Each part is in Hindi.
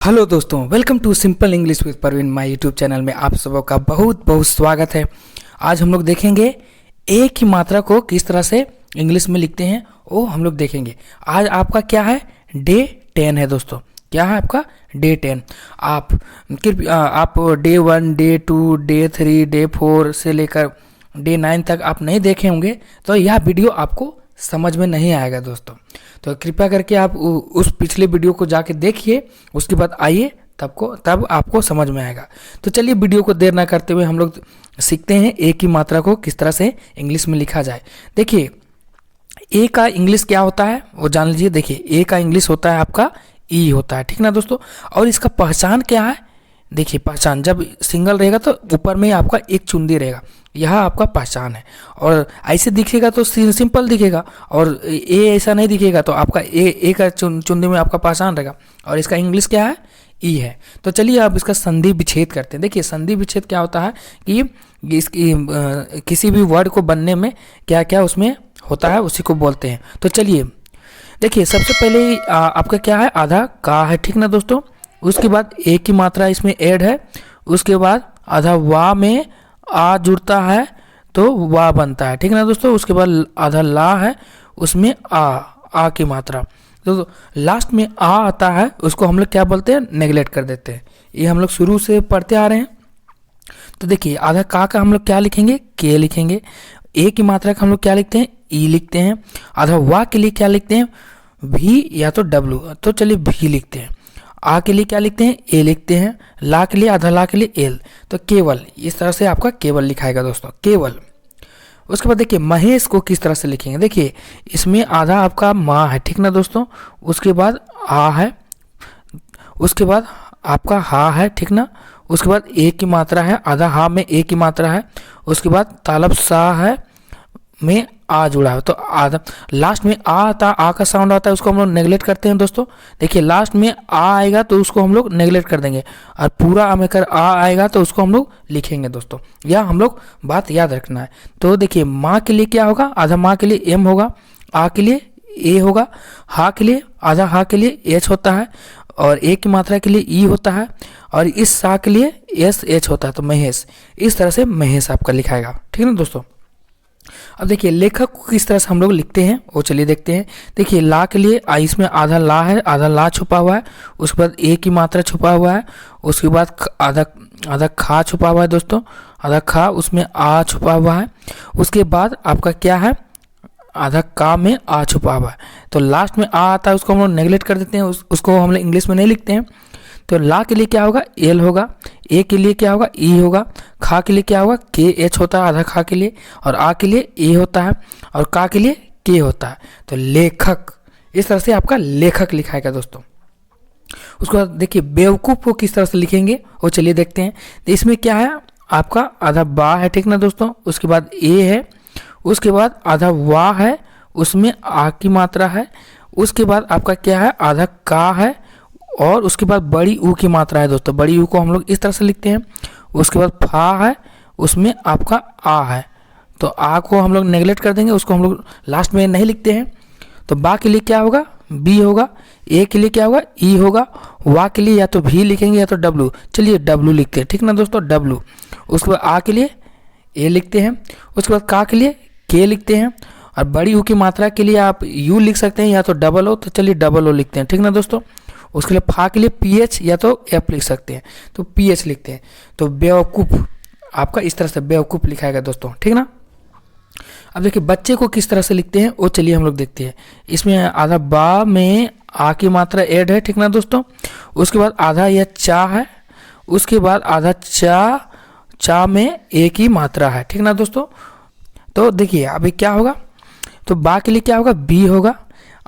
हेलो दोस्तों, welcome to simple English with Parveen my YouTube channel में आप सबों का बहुत बहुत स्वागत है। आज हम लोग देखेंगे ए की मात्रा को किस तरह से इंग्लिश में लिखते हैं वो हम लोग देखेंगे। आज आपका क्या है, डे 10 है दोस्तों। क्या है आपका डे 10। आप डे 1, डे 2, डे 3, डे 4 से लेकर डे 9 तक आप नहीं देखे होंगे तो यह वीडियो आपको समझ में नहीं आएगा दोस्तों। तो कृपया करके आप उस पिछले वीडियो को जाके देखिए, उसके बाद आइए तब आपको समझ में आएगा। तो चलिए वीडियो को देर ना करते हुए हम लोग सीखते हैं ए की मात्रा को किस तरह से इंग्लिश में लिखा जाए। देखिए ए का इंग्लिश क्या होता है वो जान लीजिए। देखिए ए का इंग्लिश होता है आपका ई होता है, ठीक ना दोस्तों। और इसका पहचान क्या है, देखिए पहचान जब सिंगल रहेगा तो ऊपर में आपका एक चुंदी रहेगा, यह आपका पहचान है। और ऐसे दिखेगा तो सिंपल दिखेगा, और ए ऐसा नहीं दिखेगा तो आपका ए का चुंदी में आपका पहचान रहेगा। और इसका इंग्लिश क्या है, ई है। तो चलिए अब इसका संधि विच्छेद करते हैं। देखिए संधि विच्छेद क्या होता है कि किसी भी वर्ड को बनने में क्या क्या उसमें होता है उसी को बोलते हैं। तो चलिए देखिए सबसे पहले आपका क्या है, आधा का है, ठीक ना दोस्तों। उसके बाद ए की मात्रा इसमें ऐड है, उसके बाद आधा वा में आ जुड़ता है तो वा बनता है, ठीक ना दोस्तों। उसके बाद आधा ला है, उसमें आ की मात्रा, तो लास्ट में आ आता है, उसको हम लोग क्या बोलते हैं, नेगलेक्ट कर देते हैं। ये हम लोग शुरू से पढ़ते आ रहे हैं। तो देखिए आधा का हम लोग क्या लिखेंगे, के लिखेंगे। ए की मात्रा का हम लोग क्या लिखते हैं, ई लिखते हैं। आधा वा के लिए क्या लिखते हैं, भी या तो डब्लू, तो चलिए भी लिखते हैं। आ के लिए क्या लिखते हैं, ए लिखते हैं। ला के लिए, आधा ला के लिए एल, तो केवल, इस तरह से आपका केवल लिखाएगा दोस्तों, केवल। उसके बाद देखिए महेश को किस तरह से लिखेंगे। देखिए इसमें आधा आपका माँ है, ठीक ना दोस्तों। उसके बाद आ है, उसके बाद आपका हा है, ठीक ना। उसके बाद ए की मात्रा है, आधा हा में ए की मात्रा है। उसके बाद तालब सा है में आ जुड़ा है, तो आधा लास्ट में आ आता, आ का साउंड आता है, उसको हम लोग नेगलेक्ट करते हैं दोस्तों। देखिए लास्ट में आ आएगा तो उसको हम लोग नेगलेक्ट कर देंगे, और पूरा आकर आ आएगा तो उसको हम लोग लिखेंगे दोस्तों। यह हम लोग बात याद रखना है। तो देखिए माँ के लिए क्या होगा, आधा माँ के लिए एम होगा, आ के लिए ए होगा, हा के लिए, आधा हा के लिए एच होता है, और ए की मात्रा के लिए ई होता है, और इस सा के लिए एस एच होता है, तो महेश। इस तरह से महेश आपका लिखाएगा, ठीक है ना दोस्तों। अब देखिए लेखक को किस तरह से हम लोग लिखते हैं वो चलिए देखते हैं। देखिए ला के लिए इसमें आधा ला है, आधा ला छुपा हुआ है। उसके बाद ए की मात्रा छुपा हुआ है। उसके बाद आधा खा छुपा हुआ है दोस्तों, आधा खा, उसमें आ छुपा हुआ है। उसके बाद आपका क्या है, आधा का में आ छुपा हुआ है। तो लास्ट में आ आता है, उसको हम लोग नेगलेक्ट कर देते हैं, उसको हम लोग इंग्लिश में नहीं लिखते हैं। तो ला के लिए क्या होगा, एल होगा। ए के लिए क्या होगा, ई होगा। खा के लिए क्या होगा, के एच होता है आधा खा के लिए, और आ के लिए ए होता है, और का के लिए के होता है। तो लेखक, इस तरह से आपका लेखक लिखाएगा दोस्तों। उसके बाद देखिए बेवकूफ़ को किस तरह से लिखेंगे वो चलिए देखते हैं। तो इसमें क्या है, आपका आधा बा है, ठीक ना दोस्तों। उसके बाद ए है, उसके बाद आधा वा है, उसमें आ की मात्रा है। उसके बाद आपका क्या है, आधा का है, और उसके बाद बड़ी ऊ की मात्रा है दोस्तों। बड़ी ऊ को हम लोग इस तरह से लिखते हैं। उसके बाद फा है, उसमें आपका आ है, तो आ को हम लोग नेगलेक्ट कर देंगे, उसको हम लोग लास्ट में नहीं लिखते हैं। तो बा के लिए क्या होगा, बी होगा। ए के लिए क्या होगा, ई होगा। वा के लिए या तो भी लिखेंगे या तो डब्लू, चलिए डब्लू लिखते हैं, ठीक ना दोस्तों, डब्लू। उसके बाद आ के लिए ए लिखते हैं। उसके बाद का के लिए के लिखते हैं, और बड़ी ऊ की मात्रा के लिए आप यू लिख सकते हैं या तो डबल ओ, तो चलिए डबल ओ लिखते हैं, ठीक ना दोस्तों। उसके लिए फा के लिए पी एच या तो एफ लिख सकते हैं, तो पी एच लिखते हैं। तो बेवकूफ़ आपका इस तरह से बेवकूफ़ लिखाएगा दोस्तों, ठीक ना। अब देखिए बच्चे को किस तरह से लिखते हैं वो चलिए हम लोग देखते हैं। इसमें आधा बा में आ की मात्रा ऐड है, ठीक ना दोस्तों। उसके बाद आधा यह चा है। उसके बाद आधा चा में ए की मात्रा है, ठीक ना दोस्तों। तो देखिए अभी क्या होगा, तो बा के लिए क्या होगा, बी होगा।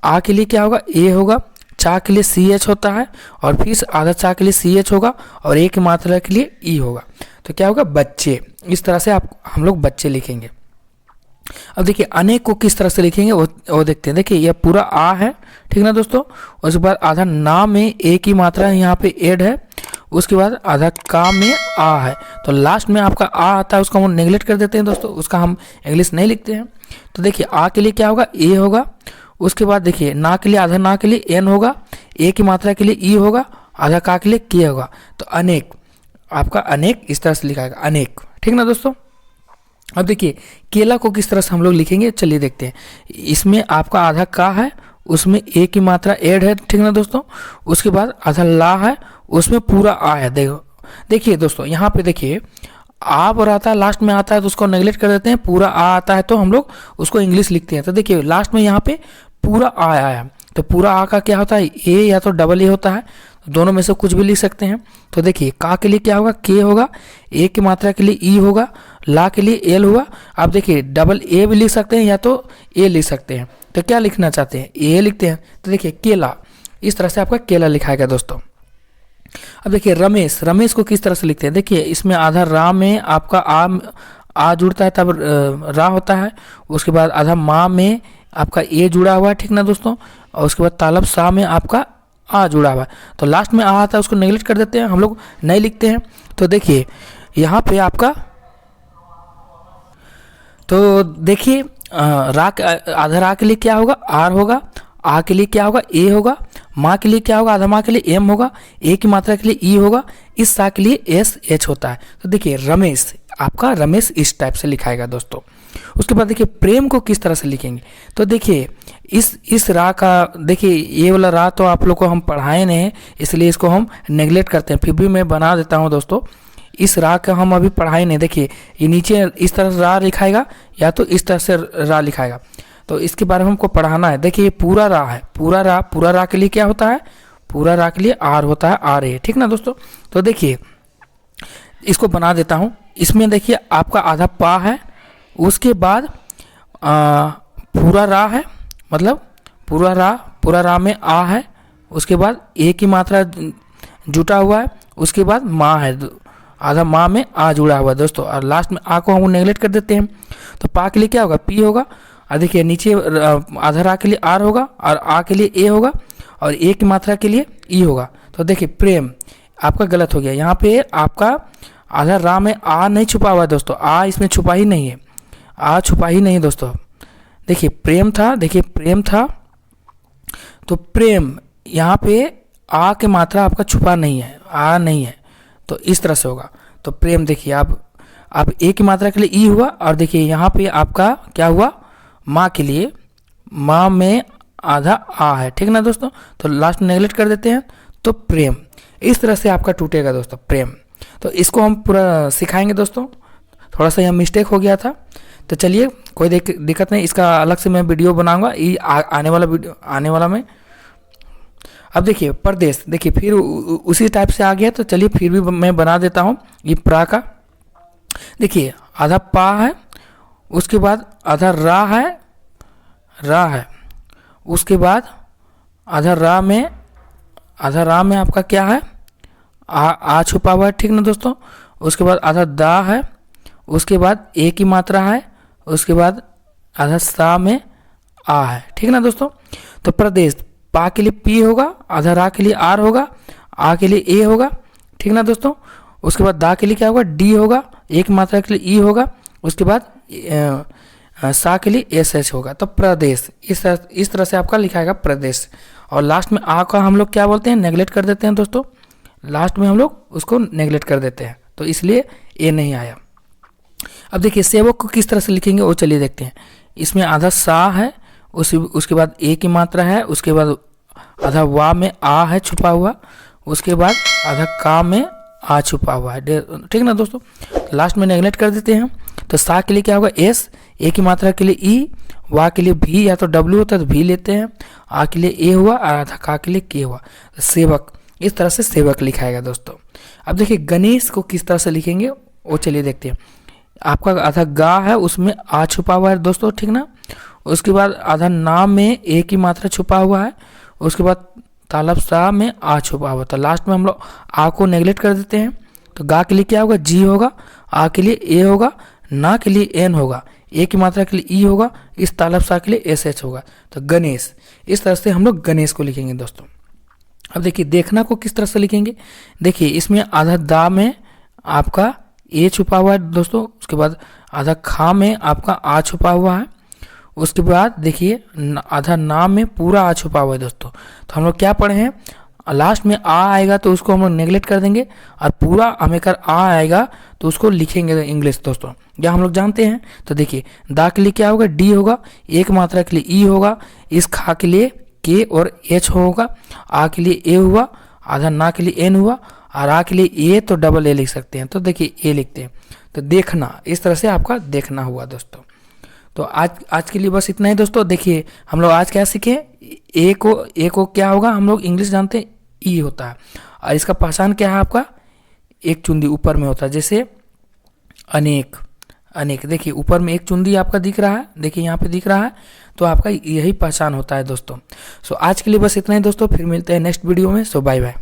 आ के लिए क्या होगा, ए होगा। चा के लिए सी एच होता है, और फिर आधा चा के लिए सी एच होगा, और ए की मात्रा के लिए ई होगा। तो क्या होगा, बच्चे। इस तरह से हम लोग बच्चे लिखेंगे। अब देखिए अनेक को किस तरह से लिखेंगे वो देखते हैं। देखिए यह पूरा आ है, ठीक ना दोस्तों। उसके बाद आधा ना में ए की मात्रा यहाँ पे ऐड है। उसके बाद आधा का में आ है, तो लास्ट में आपका आ आता है, उसको हम नेगलेक्ट कर देते हैं दोस्तों, उसका हम इंग्लिश नहीं लिखते हैं। तो देखिए आ के लिए क्या होगा, ए होगा। उसके बाद देखिए ना के लिए, आधा ना के लिए एन होगा। ए की मात्रा के लिए ई होगा, आधा का के लिए के होगा, तो अनेक, आपका अनेक इस तरह से लिखा जाएगा, अनेक। ठीक ना दोस्तों। अब देखिए केला को किस तरह से हम लोग लिखेंगे, चलिए देखते हैं। इसमें आपका आधा का है, उसमें ए की मात्रा ऐड है, ठीक ना दोस्तों। उसके बाद आधा ला है, उसमें पूरा आ है। देखिए दोस्तों यहाँ पे देखिए आप और आता है लास्ट में आता है तो उसको नेगलेक्ट कर देते हैं, पूरा आ आता है तो हम लोग उसको इंग्लिश लिखते हैं। तो देखिए लास्ट में यहाँ पे पूरा आ आया है, तो पूरा आ का क्या होता है, ए या तो डबल ए होता है, दोनों में से कुछ भी लिख सकते हैं। तो देखिए का के लिए क्या होगा, के होगा, ए की मात्रा के लिए ई होगा, ला के लिए एल हुआ। आप देखिए डबल ए भी लिख सकते हैं या तो ए लिख सकते हैं, तो क्या लिखना चाहते हैं, ए लिखते हैं। तो देखिए केला, इस तरह से आपका केला लिखाएगा दोस्तों। अब देखिए रमेश, रमेश को किस तरह से लिखते हैं, देखिए इसमें आधा रा में आपका आ जुड़ता है तब रा होता है, उसके बाद आधा माँ में आपका ए जुड़ा हुआ है, ठीक ना दोस्तों, और उसके बाद तालब सा में आपका आ जुड़ा हुआ है, तो लास्ट में आ आता है उसको नेगलेक्ट कर देते हैं, हम लोग नहीं लिखते हैं। तो देखिए यहाँ पे आपका, तो देखिए रा आधा रा के लिए क्या होगा, आर होगा, आ के लिए क्या होगा, ए होगा, माँ के लिए क्या होगा, आधा माँ के लिए एम होगा, ए की मात्रा के लिए ई होगा, इस सा के लिए एस एच होता है। तो देखिए रमेश, आपका रमेश इस टाइप से लिखाएगा दोस्तों। उसके बाद देखिए प्रेम को किस तरह से लिखेंगे, तो देखिए इस रा का, देखिए ये वाला रा तो आप लोग को हम पढ़ाए नहीं हैं, इसलिए इसको हम नेगलेक्ट करते हैं, फिर भी मैं बना देता हूँ दोस्तों। इस रा का हम अभी पढ़ाई नहीं, देखिए ये नीचे इस तरह से रा लिखाएगा या तो इस तरह से रा लिखाएगा, तो इसके बारे में हमको पढ़ाना है। देखिए ये पूरा रा है, पूरा रा के लिए क्या होता है, पूरा रा के लिए आर होता है, आर ए, ठीक ना दोस्तों। तो देखिए इसको बना देता हूँ। इसमें देखिए आपका आधा पा है, उसके बाद पूरा रा है, मतलब पूरा रा में आ है, उसके बाद ए की मात्रा जुटा हुआ है, उसके बाद माँ है, आधा माँ में आ जुड़ा हुआ है दोस्तों, और लास्ट में आ को हम नेगलेक्ट कर देते हैं। तो पा के लिए क्या होगा, पी होगा, और देखिए नीचे आधा रा के लिए आर होगा, और आ के लिए ए होगा, और ए की मात्रा के लिए ई होगा। तो देखिए प्रेम आपका गलत हो गया, यहाँ पे आपका आधा रा में आ नहीं छुपा हुआ है दोस्तों, आ इसमें छुपा ही नहीं है, आ छुपा ही नहीं दोस्तों। देखिए प्रेम था, देखिए प्रेम था, तो प्रेम यहाँ पे आ के मात्रा आपका छुपा नहीं है, आ नहीं है, तो इस तरह से होगा। तो प्रेम देखिए आप ए की मात्रा के लिए ई हुआ, और देखिए यहाँ पे आपका क्या हुआ, माँ के लिए, माँ में आधा आ है, ठीक ना दोस्तों, तो लास्ट नेगलेक्ट कर देते हैं। तो प्रेम इस तरह से आपका टूटेगा दोस्तों, प्रेम। तो इसको हम पूरा सिखाएंगे दोस्तों, थोड़ा सा यहाँ मिस्टेक हो गया था, तो चलिए कोई दिक्कत नहीं, इसका अलग से मैं वीडियो बनाऊंगा, ये आने वाला में। अब देखिए प्रदेश, देखिए फिर उसी टाइप से आ गया, तो चलिए फिर भी मैं बना देता हूँ। ये प्रा का देखिए आधा पा है, उसके बाद आधा रा है, उसके बाद आधा रा में आपका क्या है, आ छुपा हुआ है, ठीक ना दोस्तों। उसके बाद आधा दा है, उसके बाद ए की मात्रा है, उसके बाद आधा सा में आ है, ठीक ना दोस्तों। तो प्रदेश, पा के लिए पी होगा, आधा रा के लिए आर होगा, आ के लिए ए होगा, ठीक ना दोस्तों। उसके बाद दा के लिए क्या होगा, डी होगा, एक मात्रा के लिए ई होगा, उसके बाद सा के लिए एस एच होगा। तो प्रदेश इस तरह से आपका लिखाएगा प्रदेश। और लास्ट में आ का हम लोग क्या बोलते हैं, नेगलेक्ट कर देते हैं दोस्तों, लास्ट में हम लोग उसको नेगलेक्ट कर देते हैं, तो इसलिए ए नहीं आया। अब देखिए सेवक को किस तरह से लिखेंगे वो चलिए देखते हैं। इसमें आधा सा है, उसके बाद ए की मात्रा है, उसके बाद आधा वा में आ है छुपा हुआ, उसके बाद आधा का में आ छुपा हुआ है, ठीक ना दोस्तों। लास्ट में नेगलेक्ट कर देते हैं। तो सा के लिए क्या होगा, एस, ए की मात्रा के लिए ई, वा के लिए भी या तो डब्ल्यू होता है तो भी लेते हैं, आ के लिए ए हुआ, और आधा का के लिए के हुआ। तो सेवक, इस तरह से सेवक लिखाएगा दोस्तों। अब देखिए गणेश को किस तरह से लिखेंगे वो चलिए देखते हैं। आपका आधा गा है, उसमें आ छुपा हुआ है दोस्तों, ठीक ना। उसके बाद आधा नाम में ए की मात्रा छुपा हुआ है, उसके बाद तालब सा में आ छुपा हुआ, तो लास्ट में हम लोग आ को नेगलेक्ट कर देते हैं। तो गा के लिए क्या होगा, जी होगा, आ के लिए ए होगा, ना के लिए एन होगा, ए की मात्रा के लिए ई होगा, इस तालब सा के लिए एस एच होगा। तो गणेश, इस तरह से हम लोग गणेश को लिखेंगे दोस्तों। अब देखिए देखना को किस तरह से लिखेंगे, देखिए इसमें आधा दा में आपका ए छुपा हुआ है दोस्तों, उसके बाद आधा खा में आपका आ छुपा हुआ है, उसके बाद देखिए आधा नाम में पूरा आ छुपा हुआ है दोस्तों। तो हम लोग क्या पढ़े हैं, लास्ट में आ आएगा तो उसको हम लोग नेगलेक्ट कर देंगे, और पूरा हमें आ आएगा तो उसको लिखेंगे इंग्लिश दोस्तों। या हम लोग जानते हैं, तो देखिए दा के लिए क्या होगा, डी होगा, एक मात्रा के लिए ई होगा, इस खा के लिए के और एच होगा, आ के लिए ए हुआ, आधा ना के लिए एन हुआ, और आ के लिए ए तो डबल ए लिख सकते हैं। तो देखिए ए लिखते हैं, तो देखना, इस तरह से आपका देखना हुआ दोस्तों। तो आज के लिए बस इतना ही दोस्तों। देखिए हम लोग आज क्या सीखे, ए को क्या होगा, हम लोग इंग्लिश जानते हैं ई होता है, और इसका पहचान क्या है आपका, एक चुंदी ऊपर में होता है, जैसे अनेक। अनेक देखिए ऊपर में एक चुंदी आपका दिख रहा है, देखिए यहाँ पे दिख रहा है, तो आपका यही पहचान होता है दोस्तों। सो आज के लिए बस इतना ही दोस्तों, फिर मिलते हैं नेक्स्ट वीडियो में। सो बाय बाय।